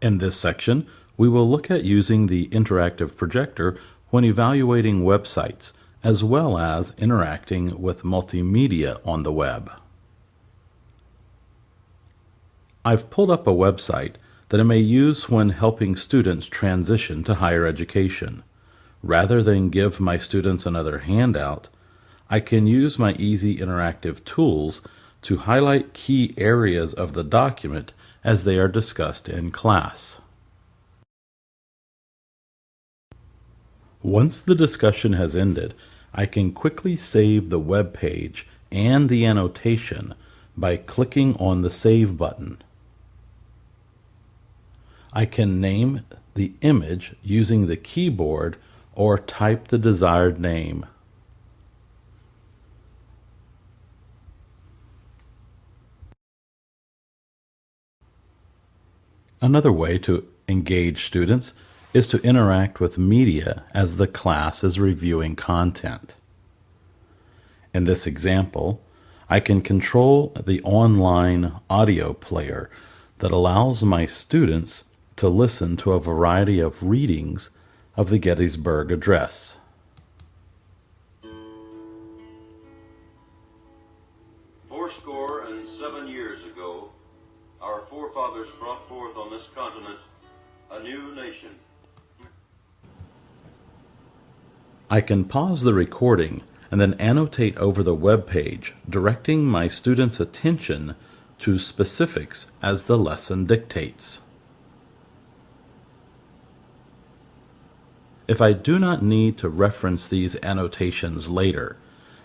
In this section, we will look at using the interactive projector when evaluating websites, as well as interacting with multimedia on the web. I've pulled up a website that I may use when helping students transition to higher education. Rather than give my students another handout, I can use my easy interactive tools to highlight key areas of the document as they are discussed in class. Once the discussion has ended, I can quickly save the web page and the annotation by clicking on the Save button. I can name the image using the keyboard or type the desired name. Another way to engage students is to interact with media as the class is reviewing content. In this example, I can control the online audio player that allows my students to listen to a variety of readings of the Gettysburg Address. Fourscore and 7 years ago, our forefathers brought forth on this continent a new nation. I can pause the recording and then annotate over the web page, directing my students' attention to specifics as the lesson dictates. If I do not need to reference these annotations later,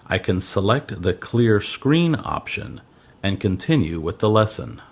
I can select the Clear Screen option and continue with the lesson.